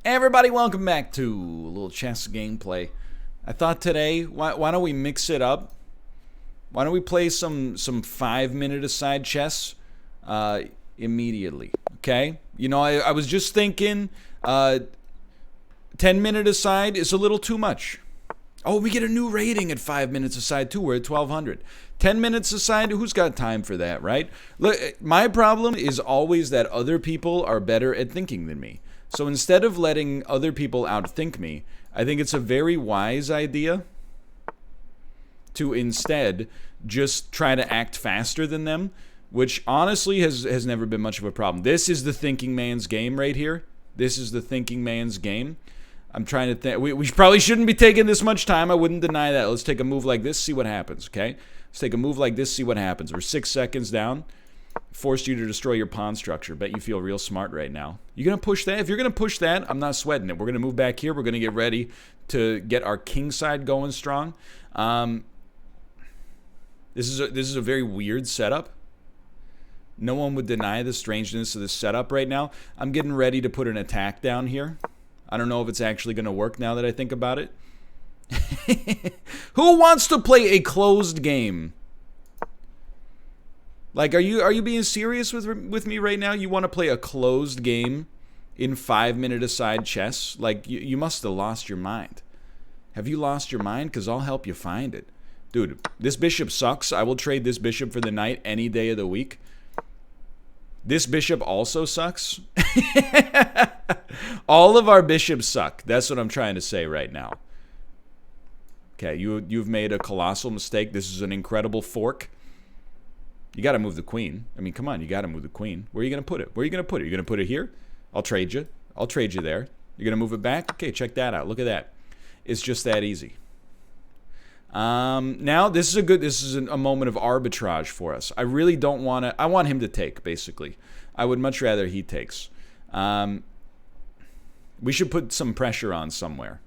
Hey everybody, welcome back to a little chess gameplay. I thought today, why don't we mix it up? Why don't we play some 5-minute aside chess immediately, okay? You know, I was just thinking 10-minute aside is a little too much. Oh, we get a new rating at 5 minutes aside too. We're at 1200. 10 minutes aside, who's got time for that, right? Look, my problem is always that other people are better at thinking than me. So instead of letting other people outthink me, I think it's a very wise idea to instead just try to act faster than them, which honestly has never been much of a problem. This is the thinking man's game right here. This is the thinking man's game. I'm trying to think. We probably shouldn't be taking this much time. I wouldn't deny that. Let's take a move like this, see what happens, okay? Let's take a move like this, see what happens. We're 6 seconds down. Forced you to destroy your pawn structure. Bet you feel real smart right now. You gonna push that? If you're gonna push that, I'm not sweating it. We're gonna move back here. We're gonna get ready to get our king side going strong. This is a very weird setup. No one would deny the strangeness of this setup right now. I'm getting ready to put an attack down here. I don't know if it's actually gonna work now that I think about it. Who wants to play a closed game? Like, are you being serious with me right now? You want to play a closed game in 5-minute aside chess? Like, you must have lost your mind. Have you lost your mind? Because I'll help you find it. Dude, this bishop sucks. I will trade this bishop for the knight any day of the week. This bishop also sucks. All of our bishops suck. That's what I'm trying to say right now. Okay, you've made a colossal mistake. This is an incredible fork. You got to move the queen. I mean, come on, you got to move the queen. Where are you going to put it? Where are you going to put it? You're going to put it here? I'll trade you. I'll trade you there. You're going to move it back? Okay, check that out. Look at that. It's just that easy. Now, this is a moment of arbitrage for us. I really don't want to... I want him to take, basically. I would much rather he takes. We should put some pressure on somewhere.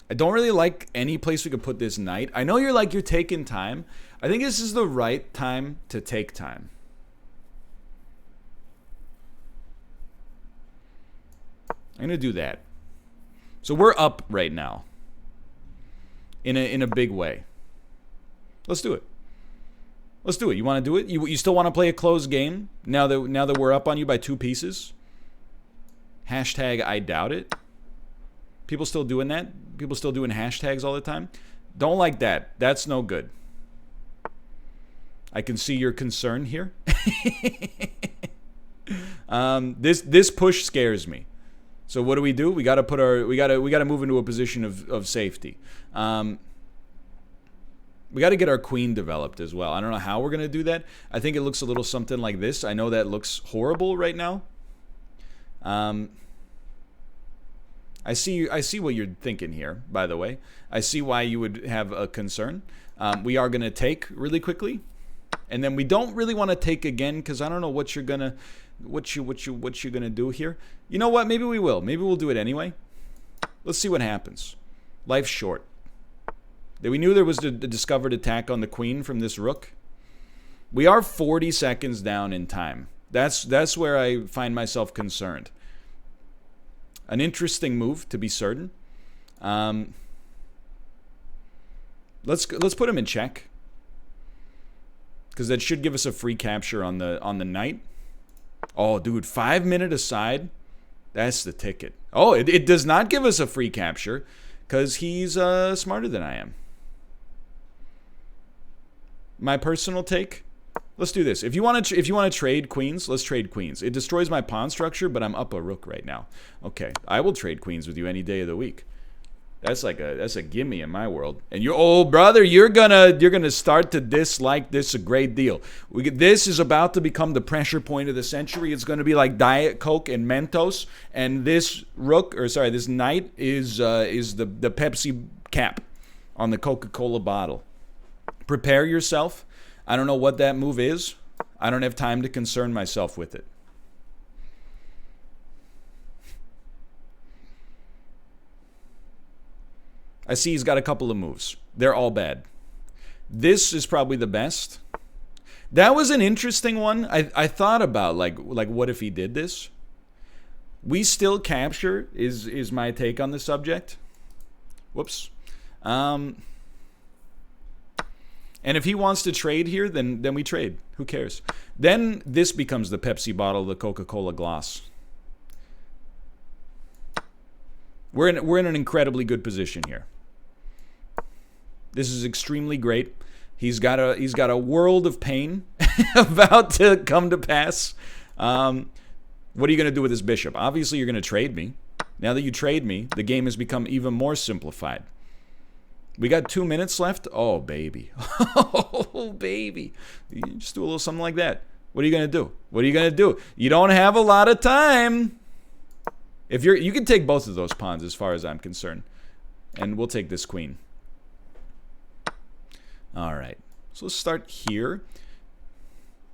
I don't really like any place we could put this knight. I know you're taking time. I think this is the right time to take time. I'm going to do that. So we're up right now. In a big way. Let's do it. Let's do it. You want to do it? You still want to play a closed game? Now that we're up on you by 2 pieces? Hashtag I doubt it. People still doing that? People still doing hashtags all the time? Don't like that. That's no good. I can see your concern here. This push scares me. So what do? We got to put we got to move into a position of safety. We got to get our queen developed as well. I don't know how we're going to do that. I think it looks a little something like this. I know that looks horrible right now. I see what you're thinking here, by the way. I see why you would have a concern. We are going to take really quickly. And then we don't really want to take again because I don't know what you're going to do here. You know what? Maybe we will. Maybe we'll do it anyway. Let's see what happens. Life's short. We knew there was a discovered attack on the queen from this rook. We are 40 seconds down in time. That's where I find myself concerned. An interesting move, to be certain. Let's put him in check, because that should give us a free capture on the knight. Oh, dude, 5-minute aside. That's the ticket. Oh, it does not give us a free capture, because he's smarter than I am. My personal take. Let's do this. If you want to trade queens, let's trade queens. It destroys my pawn structure, but I'm up a rook right now. Okay, I will trade queens with you any day of the week. That's a gimme in my world. And brother, you're gonna start to dislike this a great deal. This is about to become the pressure point of the century. It's gonna be like Diet Coke and Mentos, and this this knight is the Pepsi cap on the Coca-Cola bottle. Prepare yourself. I don't know what that move is. I don't have time to concern myself with it. I see he's got a couple of moves. They're all bad. This is probably the best. That was an interesting one. I thought about, like what if he did this? We still capture is my take on the subject. Whoops. And if he wants to trade here, then we trade. Who cares? Then this becomes the Pepsi bottle, the Coca-Cola glass. We're in an incredibly good position here. This is extremely great. He's got a world of pain about to come to pass. What are you going to do with this bishop? Obviously, you're going to trade me. Now that you trade me, the game has become even more simplified. We got 2 minutes left. Oh, baby. Oh, baby. You just do a little something like that. What are you going to do? What are you going to do? You don't have a lot of time. If you can take both of those pawns as far as I'm concerned. And we'll take this queen. All right. So let's start here.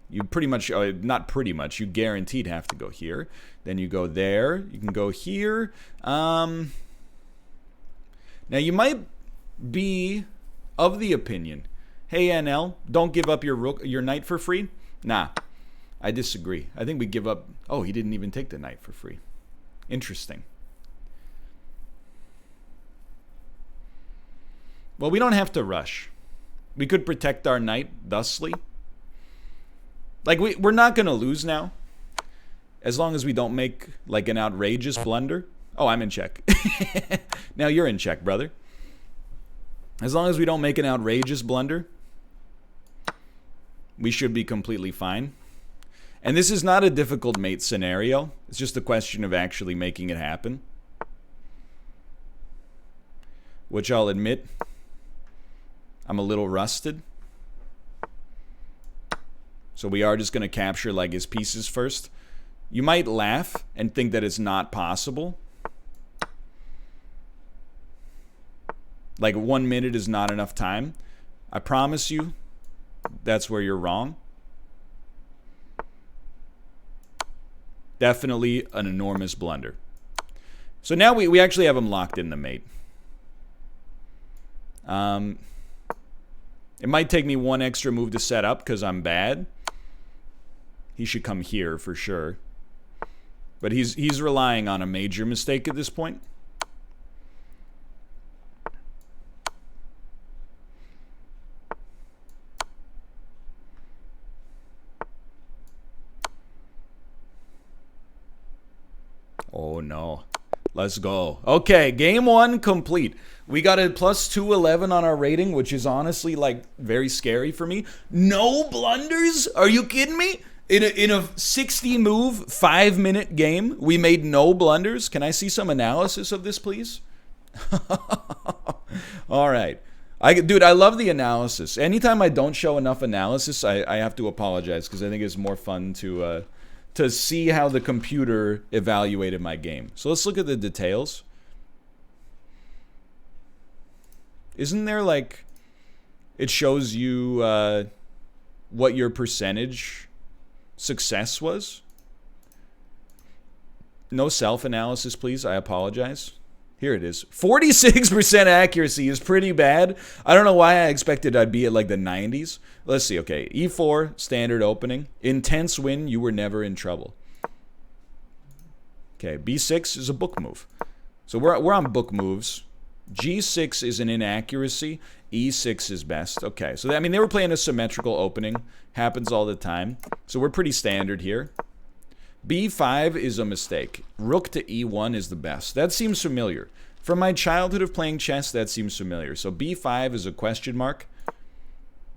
You pretty much, not pretty much, you guaranteed have to go here. Then you go there. You can go here. Now you might be of the opinion, hey NL, don't give up your knight for free. Nah, I disagree. I think we give up. Oh, he didn't even take the knight for free. Interesting. Well, we don't have to rush. We could protect our knight thusly. Like, we're not going to lose now. As long as we don't make, like, an outrageous blunder. Oh, I'm in check. Now you're in check, brother. As long as we don't make an outrageous blunder, we should be completely fine. And this is not a difficult mate scenario. It's just a question of actually making it happen. Which I'll admit, I'm a little rusted. So we are just going to capture like his pieces first. You might laugh and think that it's not possible. Like 1 minute is not enough time. I promise you, that's where you're wrong. Definitely an enormous blunder. So now we actually have him locked in the mate. It might take me one extra move to set up because I'm bad. He should come here for sure. But he's relying on a major mistake at this point. Oh no. Let's go. Okay, game one complete. We got a plus 211 on our rating, which is honestly like very scary for me. No blunders? Are you kidding me? In a 60 move, 5-minute game, we made no blunders. Can I see some analysis of this, please? All right. Dude, I love the analysis. Anytime I don't show enough analysis, I have to apologize because I think it's more fun to see how the computer evaluated my game. So let's look at the details. Isn't there like, it shows you what your percentage success was? No self-analysis, please. I apologize. Here it is. 46% accuracy is pretty bad. I don't know why I expected I'd be at like the 90s. Let's see. Okay, E4, standard opening. Intense win, you were never in trouble. Okay, B6 is a book move. So we're on book moves. G6 is an inaccuracy. E6 is best. Okay, so I mean, they were playing a symmetrical opening. Happens all the time. So we're pretty standard here. B5 is a mistake. Rook to E1 is the best. That seems familiar. From my childhood of playing chess, that seems familiar. So B5 is a question mark.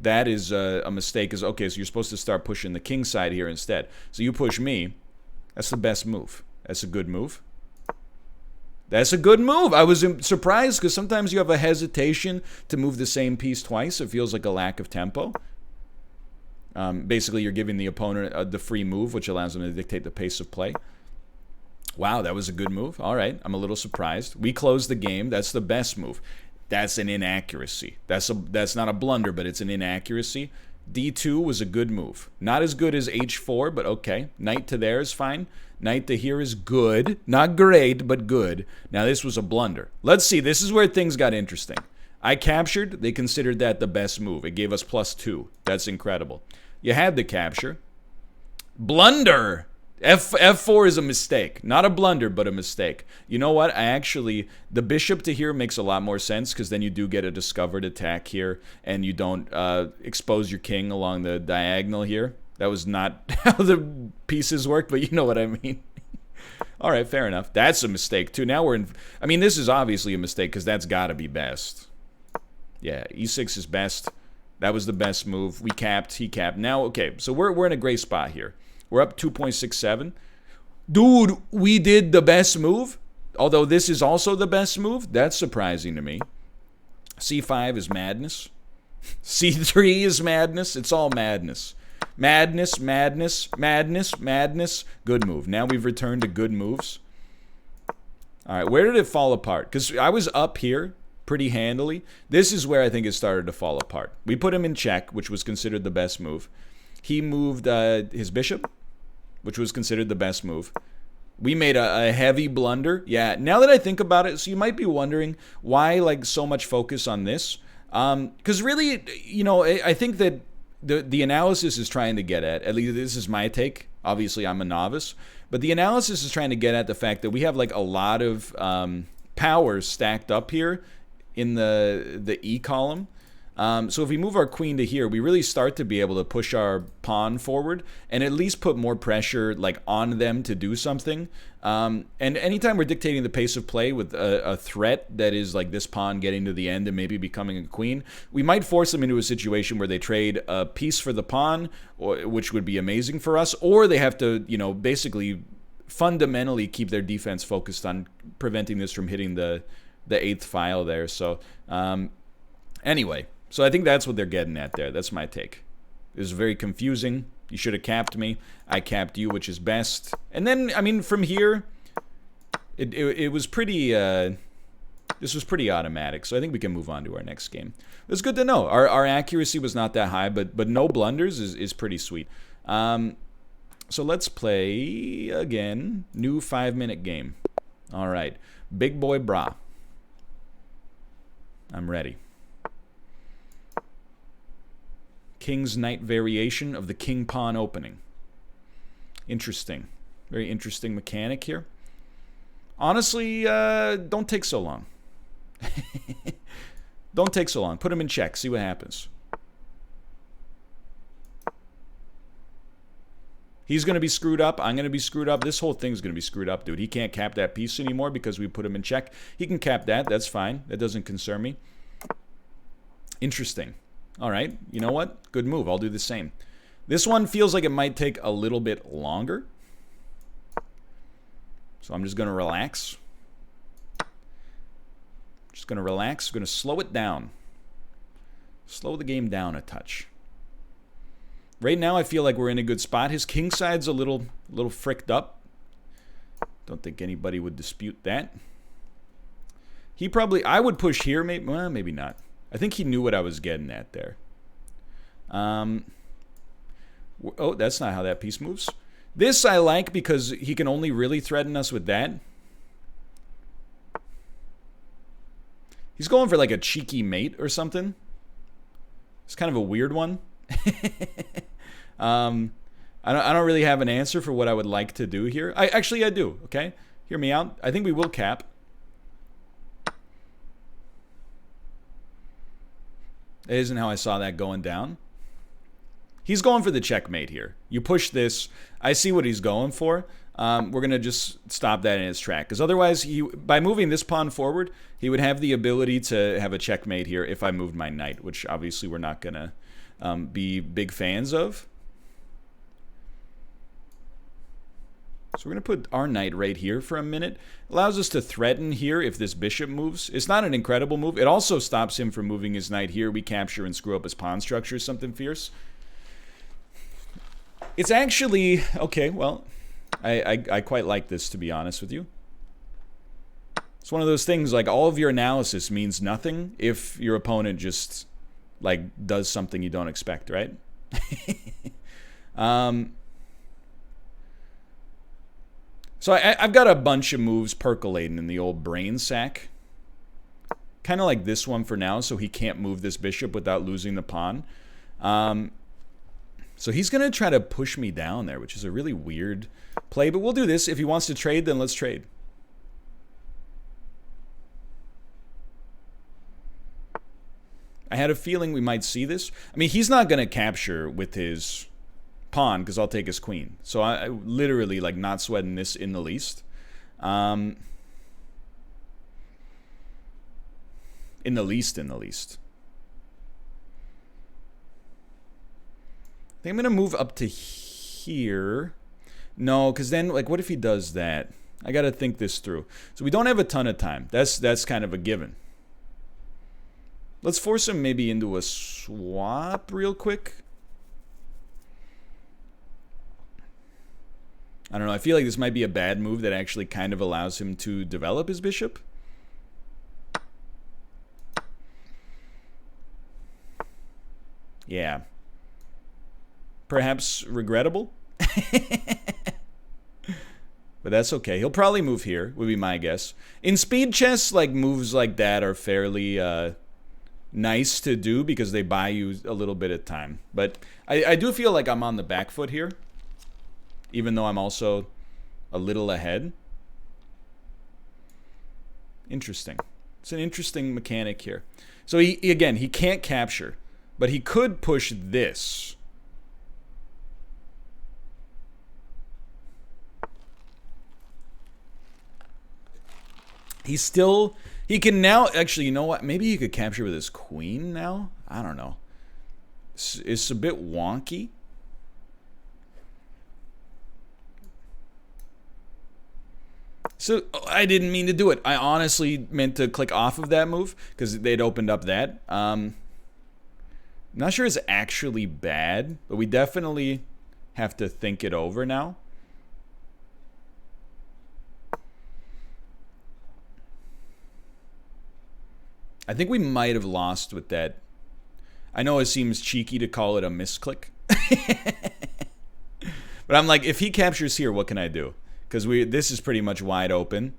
That is a mistake. Okay, so you're supposed to start pushing the king side here instead. So you push me. That's the best move. That's a good move. That's a good move. I was surprised because sometimes you have a hesitation to move the same piece twice. It feels like a lack of tempo. Basically, you're giving the opponent the free move, which allows them to dictate the pace of play. Wow, that was a good move. All right, I'm a little surprised. We closed the game. That's the best move. That's an inaccuracy. That's not a blunder, but it's an inaccuracy. D2 was a good move. Not as good as H4, but okay. Knight to there is fine. Knight to here is good. Not great, but good. Now, this was a blunder. Let's see. This is where things got interesting. I captured. They considered that the best move. It gave us +2. That's incredible. You had the capture. Blunder. F4 is a mistake. Not a blunder, but a mistake. You know what? The bishop to here makes a lot more sense, because then you do get a discovered attack here, and you don't expose your king along the diagonal here. That was not how the pieces worked, but you know what I mean. All right, fair enough. That's a mistake, too. Now we're in... I mean, this is obviously a mistake, because that's got to be best. Yeah, e6 is best. That was the best move. We capped. He capped. Now, okay, so we're in a great spot here. We're up 2.67. Dude, we did the best move? Although this is also the best move? That's surprising to me. C5 is madness. C3 is madness. It's all madness. Madness, madness, madness, madness. Good move. Now we've returned to good moves. All right, where did it fall apart? Because I was up here pretty handily. This is where I think it started to fall apart. We put him in check, which was considered the best move. He moved his bishop, which was considered the best move. We made a heavy blunder. Yeah, now that I think about it, so you might be wondering why like so much focus on this. Because really, you know, I think that the analysis is trying to get at least this is my take. Obviously, I'm a novice. But the analysis is trying to get at the fact that we have like a lot of power stacked up here in the E column. So if we move our queen to here, we really start to be able to push our pawn forward and at least put more pressure like on them to do something. And anytime we're dictating the pace of play with a threat that is like this pawn getting to the end and maybe becoming a queen, we might force them into a situation where they trade a piece for the pawn, which would be amazing for us, or they have to, you know, basically fundamentally keep their defense focused on preventing this from hitting the 8th file there. So anyway. So I think that's what they're getting at there. That's my take. It was very confusing. You should have capped me. I capped you, which is best. And then, I mean, from here, it was pretty... this was pretty automatic. So I think we can move on to our next game. It's good to know. Our accuracy was not that high, but no blunders is pretty sweet. So let's play, again, new 5-minute game. All right. Big boy bra. I'm ready. King's Knight variation of the King Pawn opening. Interesting. Very interesting mechanic here. Honestly, don't take so long. Don't take so long. Put him in check. See what happens. He's going to be screwed up. I'm going to be screwed up. This whole thing's going to be screwed up, dude. He can't cap that piece anymore because we put him in check. He can cap that. That's fine. That doesn't concern me. Interesting. All right, you know what? Good move. I'll do the same. This one feels like it might take a little bit longer. So I'm just going to relax. Just going to relax. Going to slow it down. Slow the game down a touch. Right now I feel like we're in a good spot. His king side's a little fricked up. Don't think anybody would dispute that. He probably... I would push here, maybe, well, maybe not. I think he knew what I was getting at there. Oh, that's not how that piece moves. This I like because he can only really threaten us with that. He's going for like a cheeky mate or something. It's kind of a weird one. I don't really have an answer for what I would like to do here. Actually I do, okay? Hear me out. I think we will cap. That isn't how I saw that going down. He's going for the checkmate here. You push this. I see what he's going for. We're going to just stop that in its track. Because otherwise, by moving this pawn forward, he would have the ability to have a checkmate here if I moved my knight, which obviously we're not going to be big fans of. So we're going to put our knight right here for a minute. Allows us to threaten here if this bishop moves. It's not an incredible move. It also stops him from moving his knight here. We capture and screw up his pawn structure, something fierce. It's actually... Okay, well, I quite like this, to be honest with you. It's one of those things, like, all of your analysis means nothing if your opponent just, like, does something you don't expect, right? So I've got a bunch of moves percolating in the old brain sack. Kind of like this one for now, so he can't move this bishop without losing the pawn. So he's going to try to push me down there, which is a really weird play. But we'll do this. If he wants to trade, then let's trade. I had a feeling we might see this. I mean, he's not going to capture with his pawn because I'll take his queen. So I literally like not sweating this in the least. In the least. I think I'm going to move up to here. No, because then, like, what if he does that? I got to think this through. So we don't have a ton of time. That's kind of a given. Let's force him maybe into a swap real quick. I don't know. I feel like this might be a bad move that actually kind of allows him to develop his bishop. Yeah. Perhaps regrettable. But that's okay. He'll probably move here, would be my guess. In speed chess, like moves like that are fairly nice to do because they buy you a little bit of time. But I do feel like I'm on the back foot here, even though I'm also a little ahead. Interesting. It's an interesting mechanic here. So again, he can't capture, but he could push this. He can now, actually, you know what? Maybe he could capture with his queen now? I don't know. It's a bit wonky. So, I didn't mean to do it. I honestly meant to click off of that move because they'd opened up that. Not sure it's actually bad, but we definitely have to think it over now. I think we might have lost with that. I know it seems cheeky to call it a misclick. But I'm like, if he captures here, what can I do? Because this is pretty much wide open.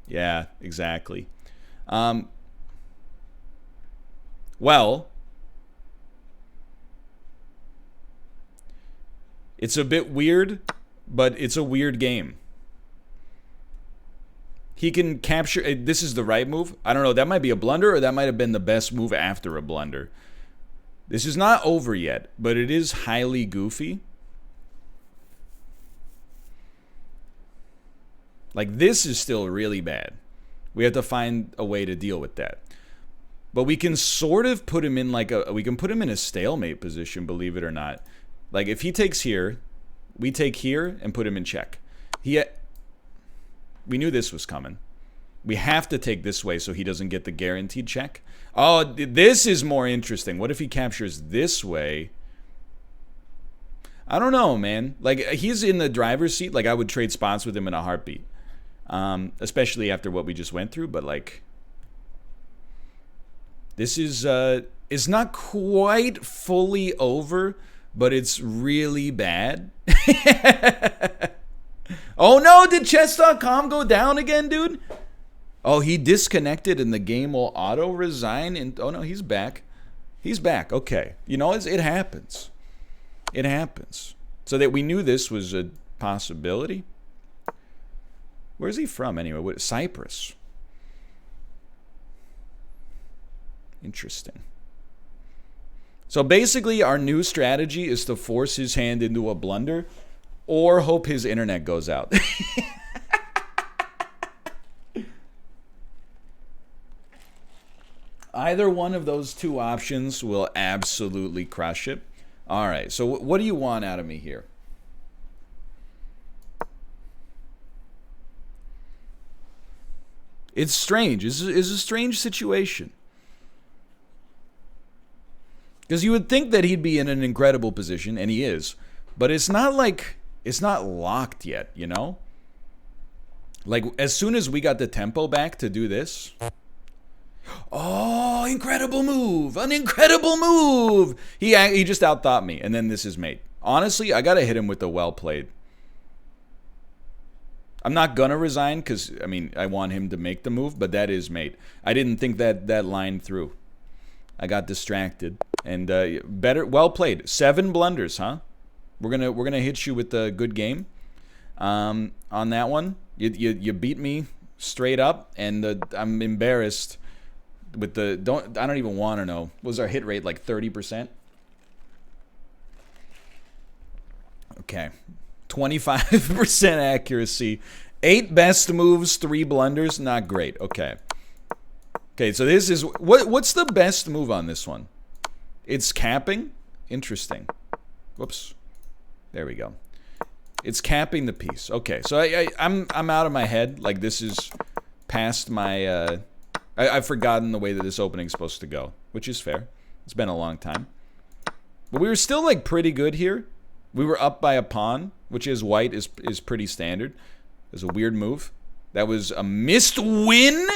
Yeah, exactly. Well, it's a bit weird, but it's a weird game. He can capture. This is the right move. I don't know. That might be a blunder, or that might have been the best move after a blunder. This is not over yet, but it is highly goofy. Like, this is still really bad. We have to find a way to deal with that. But we can sort of put him in like we can put him in a stalemate position, believe it or not. Like, if he takes here, we take here and put him in check. We knew this was coming. We have to take this way so he doesn't get the guaranteed check. Oh, this is more interesting. What if he captures this way? I don't know, man. Like, he's in the driver's seat. Like, I would trade spots with him in a heartbeat. Especially after what we just went through. But, like, this is it's not quite fully over, but it's really bad. Oh no, did chess.com go down again, dude? Oh, he disconnected and the game will auto resign. And oh no, he's back. He's back. Okay. You know, it happens. It happens. So that we knew this was a possibility. Where's he from anyway? Cyprus. Interesting. So basically our new strategy is to force his hand into a blunder or hope his internet goes out. Either one of those two options will absolutely crush it. All right, so what do you want out of me here? It's strange. It's a strange situation. Because you would think that he'd be in an incredible position, and he is. But it's not like... It's not locked yet, you know? Like, as soon as we got the tempo back to do this... Oh, incredible move! An incredible move! He just outthought me, and then this is mate. Honestly, I gotta hit him with the well played. I'm not gonna resign, because, I mean, I want him to make the move, but that is mate. I didn't think that line through. I got distracted. And well played. 7 blunders, huh? We're gonna hit you with the good game on that one. You beat me straight up, and I'm embarrassed with the I don't even want to know. Was our hit rate like 30%? Okay, 25% accuracy, 8 best moves, 3 blunders. Not great. Okay. Okay, so this is what's the best move on this one? It's capping. Interesting. Whoops. There we go. It's capping the piece. Okay, so I'm out of my head. Like, this is past my I've forgotten the way that this opening is supposed to go, which is fair. It's been a long time. But we were still like pretty good here. We were up by a pawn, which is white is pretty standard. It was a weird move. That was a missed win?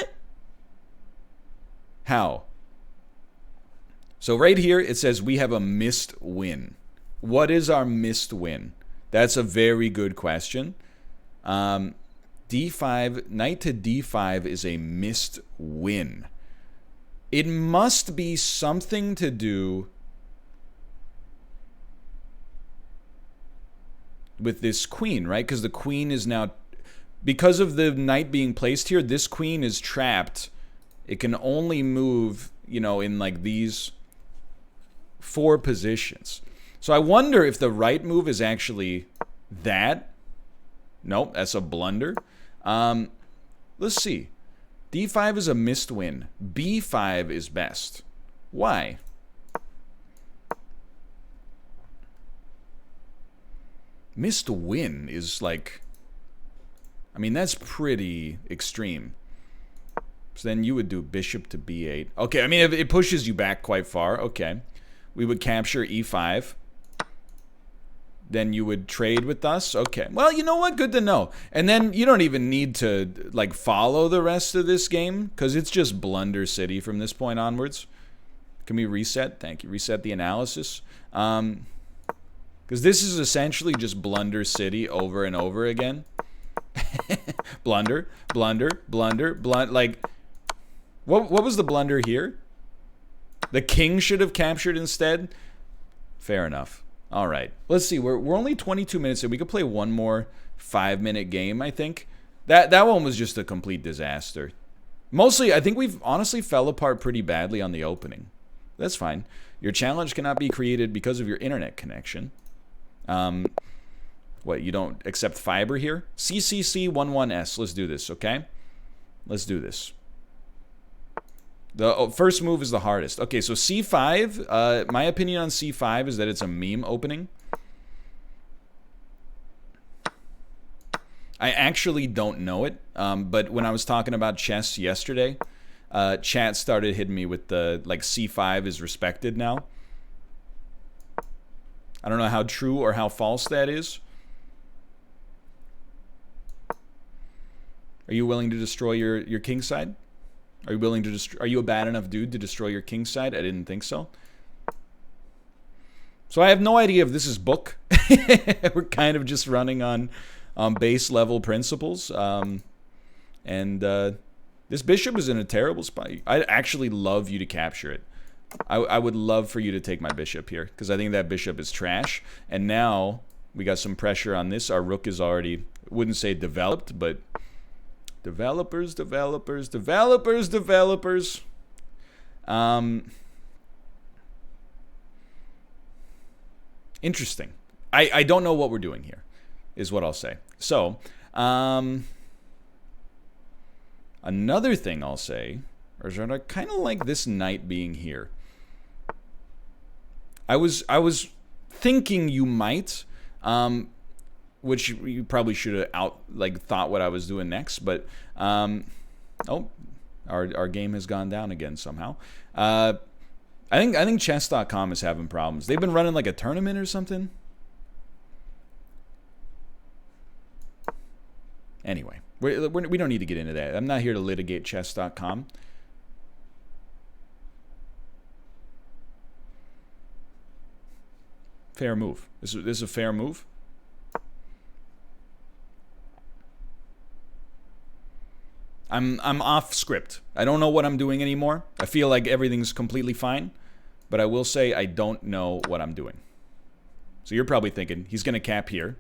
How? So right here it says we have a missed win. What is our missed win? That's a very good question. D5, knight to D5 is a missed win. It must be something to do with this queen, right? Because the queen is now, because of the knight being placed here, this queen is trapped. It can only move, you know, in like these 4 positions. So I wonder if the right move is actually that. Nope, that's a blunder. Let's see. D5 is a missed win. B5 is best. Why? Missed win is like, I mean, that's pretty extreme. So then you would do bishop to b8. Okay, I mean, if it pushes you back quite far. Okay. We would capture e5. Then you would trade with us. Okay. Well, you know what? Good to know. And then you don't even need to, like, follow the rest of this game, because it's just Blunder City from this point onwards. Can we reset? Thank you. Reset the analysis. Because this is essentially just Blunder City over and over again. Blunder, blunder, blunder, blunder. Like, what was the blunder here? The king should have captured instead? Fair enough. All right. Let's see. We're only 22 minutes in. We could play one more 5-minute game, I think. That one was just a complete disaster. Mostly, I think we've honestly fell apart pretty badly on the opening. That's fine. Your challenge cannot be created because of your internet connection. What, you don't accept fiber here? CCC11S. Let's do this, okay? Let's do this. The first move is the hardest. Okay, so C5. My opinion on C5 is that it's a meme opening. I actually don't know it, but when I was talking about chess yesterday, chat started hitting me with the, like, C5 is respected now. I don't know how true or how false that is. Are you willing to destroy your king side? Are you willing to are you a bad enough dude to destroy your king side? I didn't think so. So I have no idea if this is book. We're kind of just running on base level principles. This bishop is in a terrible spot. I'd actually love you to capture it. I would love for you to take my bishop here, because I think that bishop is trash. And now we got some pressure on this. Our rook is already, wouldn't say developed, but developers. Interesting. I don't know what we're doing here, is what I'll say. So, another thing I'll say is that I kind of like this knight being here. I was thinking you might, which you probably should have thought what I was doing next, but oh, our game has gone down again somehow. I think chess.com is having problems. They've been running like a tournament or something. Anyway, we don't need to get into that. I'm not here to litigate chess.com. Fair move. This is a fair move. I'm off script. I don't know what I'm doing anymore. I feel like everything's completely fine, but I will say I don't know what I'm doing. So you're probably thinking, he's going to cap here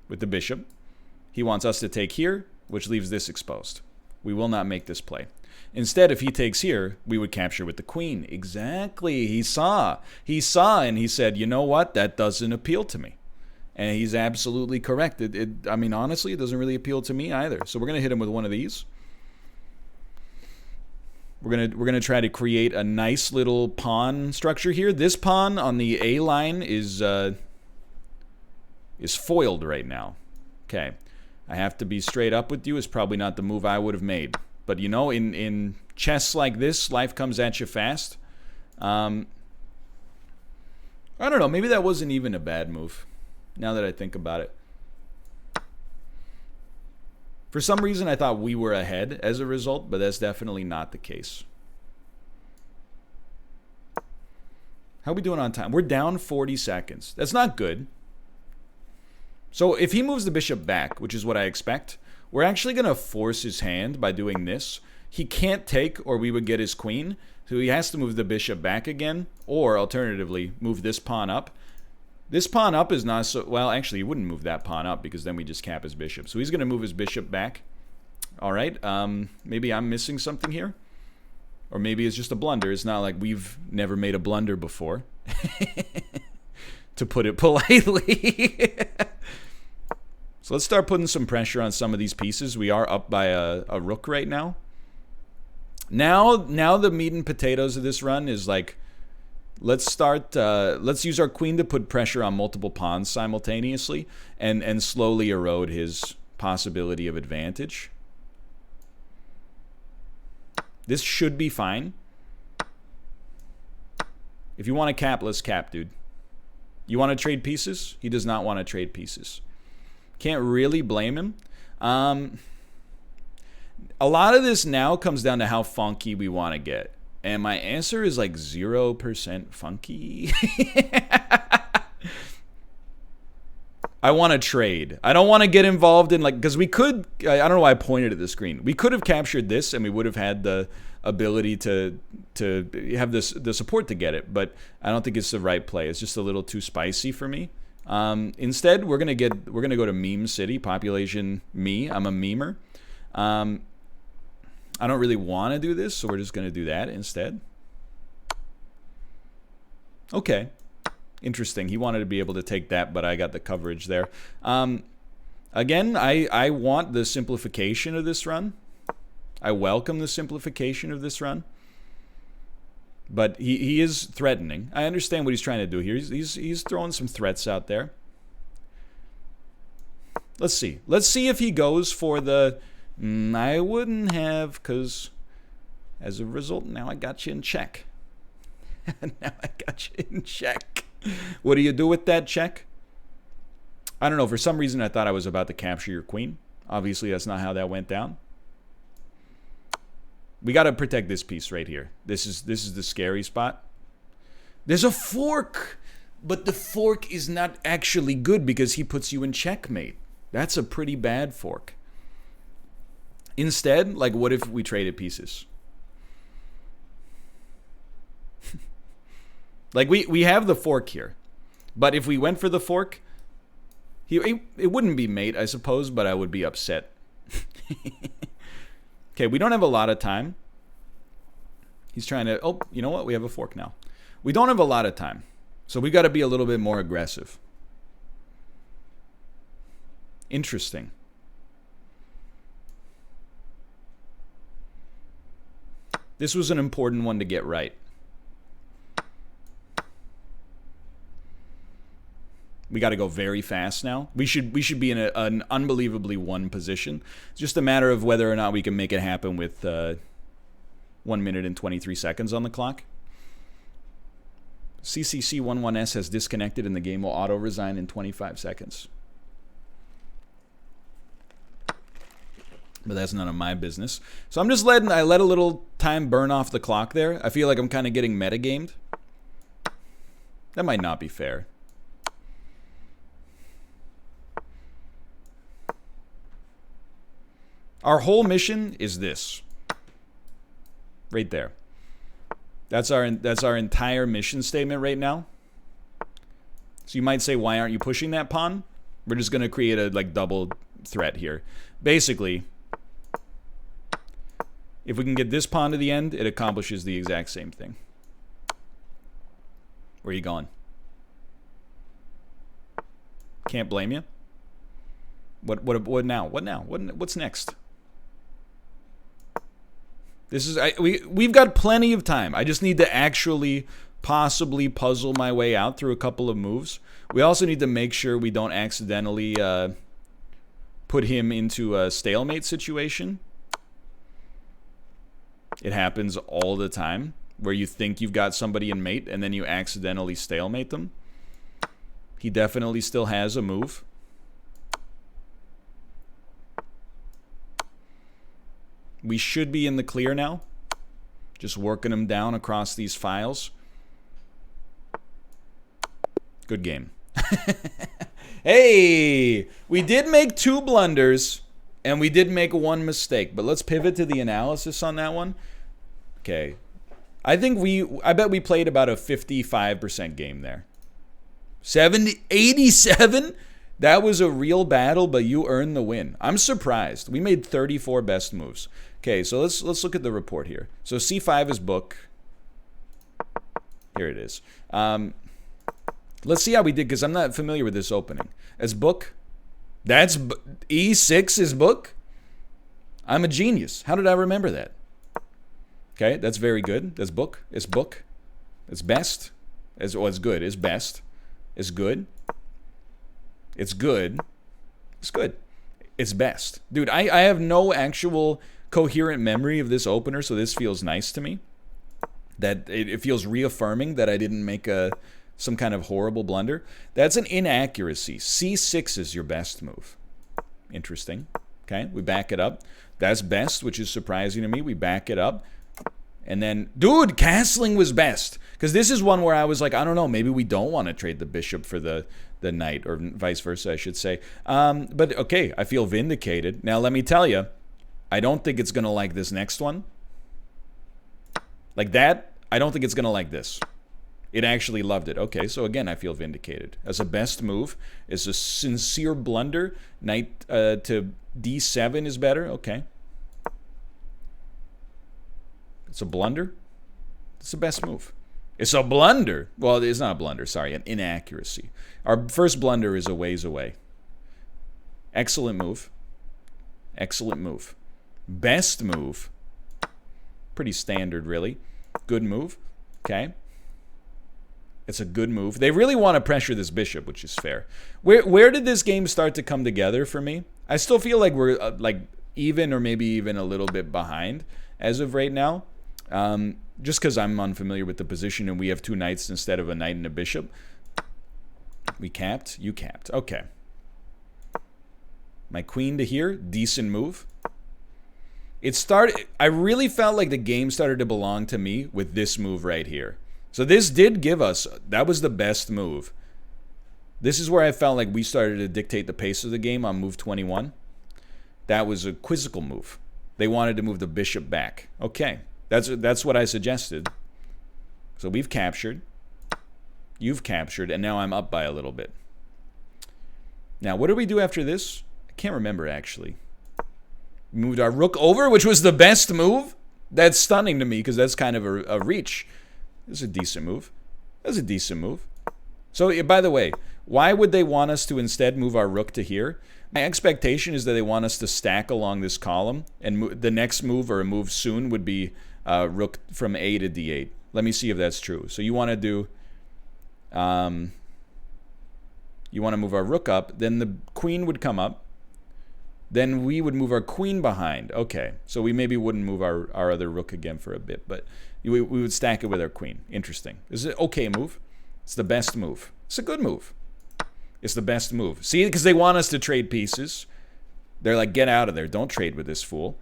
with the bishop. He wants us to take here, which leaves this exposed. We will not make this play. Instead, if he takes here, we would capture with the queen. Exactly. He saw, and he said, you know what? That doesn't appeal to me. And he's absolutely correct. I mean, honestly, it doesn't really appeal to me either. So we're going to hit him with one of these. We're gonna try to create a nice little pawn structure here. This pawn on the A line is foiled right now. Okay, I have to be straight up with you. It's probably not the move I would have made, but you know, in chess like this, life comes at you fast. I don't know. Maybe that wasn't even a bad move. Now that I think about it. For some reason, I thought we were ahead as a result, but that's definitely not the case. How are we doing on time? We're down 40 seconds. That's not good. So if he moves the bishop back, which is what I expect, we're actually going to force his hand by doing this. He can't take, or we would get his queen. So he has to move the bishop back again, or alternatively, move this pawn up. This pawn up is not so... Well, actually, he wouldn't move that pawn up because then we just cap his bishop. So he's going to move his bishop back. All right. Maybe I'm missing something here. Or maybe it's just a blunder. It's not like we've never made a blunder before. To put it politely. So let's start putting some pressure on some of these pieces. We are up by a rook right now. Now the meat and potatoes of this run is like... Let's use our queen to put pressure on multiple pawns simultaneously and slowly erode his possibility of advantage. This should be fine. If you want to cap, let's cap, dude. You want to trade pieces? He does not want to trade pieces. Can't really blame him. A lot of this now comes down to how funky we want to get. And my answer is like 0% funky. I want to trade. I don't want to get involved in like, because we could, I don't know why I pointed at the screen. We could have captured this and we would have had the ability to have the support to get it. But I don't think it's the right play. It's just a little too spicy for me. Instead, we're gonna go to Meme City, population me. I'm a memer. I don't really want to do this, so we're just going to do that instead. Okay. Interesting. He wanted to be able to take that, but I got the coverage there. Again, I want the simplification of this run. I welcome the simplification of this run. But he is threatening. I understand what he's trying to do here. He's throwing some threats out there. Let's see. Let's see if he goes for the... I wouldn't have, because as a result, now I got you in check. Now I got you in check. What do you do with that check? I don't know. For some reason, I thought I was about to capture your queen. Obviously, that's not how that went down. We got to protect this piece right here. This is the scary spot. There's a fork, but the fork is not actually good because he puts you in checkmate. That's a pretty bad fork. Instead, like, what if we traded pieces? Like, we have the fork here. But if we went for the fork, it wouldn't be mate, I suppose, but I would be upset. Okay, we don't have a lot of time. He's trying to... Oh, you know what? We have a fork now. We don't have a lot of time. So we got to be a little bit more aggressive. Interesting. This was an important one to get right. We got to go very fast now. We should be in an unbelievably won position. It's just a matter of whether or not we can make it happen with 1 minute and 23 seconds on the clock. CCC11S has disconnected and the game will auto-resign in 25 seconds. But that's none of my business. So I'm just I let a little time burn off the clock there. I feel like I'm kind of getting metagamed. That might not be fair. Our whole mission is this. Right there. That's our entire mission statement right now. So you might say, why aren't you pushing that pawn? We're just going to create a like double threat here. Basically, if we can get this pawn to the end, it accomplishes the exact same thing. Where are you going? Can't blame you. What now? What now? What's next? This is we've got plenty of time. I just need to actually possibly puzzle my way out through a couple of moves. We also need to make sure we don't accidentally put him into a stalemate situation. It happens all the time where you think you've got somebody in mate and then you accidentally stalemate them. He definitely still has a move. We should be in the clear now. Just working him down across these files. Good game. Hey! We did make 2 blunders, and we did make 1 mistake. But let's pivot to the analysis on that one. Okay. I bet we played about a 55% game there. 87? That was a real battle, but you earned the win. I'm surprised. We made 34 best moves. Okay, so let's look at the report here. So C5 is book. Here it is. Let's see how we did, because I'm not familiar with this opening. As book? That's E6 is book? I'm a genius. How did I remember that? Okay, that's very good. That's book. It's book. It's best. It's good. It's best. It's good. It's good. It's good. It's best. Dude, I have no actual coherent memory of this opener, so this feels nice to me. That it feels reaffirming that I didn't make some kind of horrible blunder. That's an inaccuracy. C6 is your best move. Interesting. Okay, we back it up. That's best, which is surprising to me. We back it up. And then, dude, castling was best. Because this is one where I was like, I don't know, maybe we don't want to trade the bishop for the knight, or vice versa, I should say. But, okay, I feel vindicated. Now, let me tell you, I don't think it's going to like this next one. Like that, I don't think it's going to like this. It actually loved it. Okay, so again, I feel vindicated. As a best move, it's a sincere blunder. Knight to D7 is better. Okay. It's a blunder. It's the best move. It's a blunder. Well, it's not a blunder. Sorry, an inaccuracy. Our first blunder is a ways away. Excellent move. Excellent move. Best move. Pretty standard, really. Good move. Okay. It's a good move. They really want to pressure this bishop, which is fair. Where did this game start to come together for me? I still feel like we're like even or maybe even a little bit behind as of right now. Just because I'm unfamiliar with the position and we have 2 knights instead of a knight and a bishop. We capped. You capped. Okay. My queen to here. Decent move. I really felt like the game started to belong to me with this move right here. So this did give us, that was the best move. This is where I felt like we started to dictate the pace of the game on move 21. That was a quizzical move. They wanted to move the bishop back. Okay, that's what I suggested. So we've captured. You've captured, and now I'm up by a little bit. Now, what do we do after this? I can't remember, actually. We moved our rook over, which was the best move. That's stunning to me, because that's kind of a reach. This is a decent move. That's a decent move. So, by the way, why would they want us to instead move our rook to here? My expectation is that they want us to stack along this column, and the next move, or a move soon, would be rook from A to D8. Let me see if that's true. So you want to do... you want to move our rook up, then the queen would come up, then we would move our queen behind. Okay, so we maybe wouldn't move our other rook again for a bit, but we would stack it with our queen. Interesting. This is an okay move. It's the best move. It's a good move. It's the best move. See, because they want us to trade pieces. They're like, get out of there. Don't trade with this fool.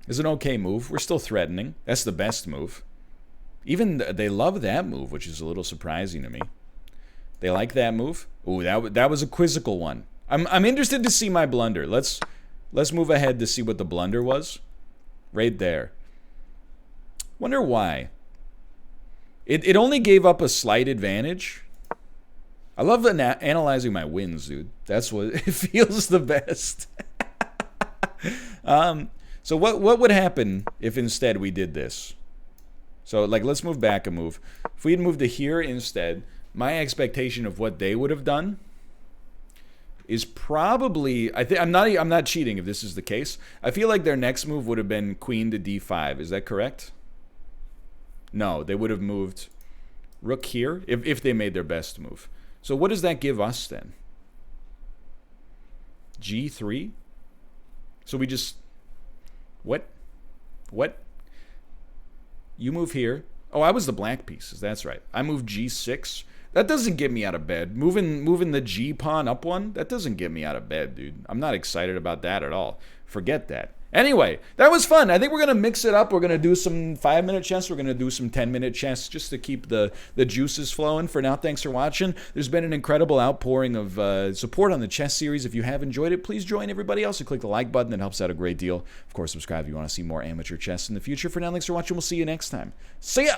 It's an okay move. We're still threatening. That's the best move. Even they love that move, which is a little surprising to me. They like that move. Ooh, that was a quizzical one. I'm interested to see my blunder. Let's move ahead to see what the blunder was. Right there. Wonder why. It only gave up a slight advantage. I love analyzing my wins, dude. That's what it feels the best. So what would happen if instead we did this? So like, let's move back a move. If we had moved to here instead, my expectation of what they would have done is probably, I'm not cheating if this is the case. I feel like their next move would have been queen to d5. Is that correct? No, they would have moved rook here if they made their best move. So what does that give us then? g3? So we just, what? You move here. Oh, I was the black pieces. That's right. I moved g6. That doesn't get me out of bed. Moving the G pawn up one, that doesn't get me out of bed, dude. I'm not excited about that at all. Forget that. Anyway, that was fun. I think we're going to mix it up. We're going to do some 5-minute chess. We're going to do some 10-minute chess just to keep the juices flowing. For now, thanks for watching. There's been an incredible outpouring of support on the chess series. If you have enjoyed it, please join everybody else and click the like button. That helps out a great deal. Of course, subscribe if you want to see more amateur chess in the future. For now, thanks for watching. We'll see you next time. See ya!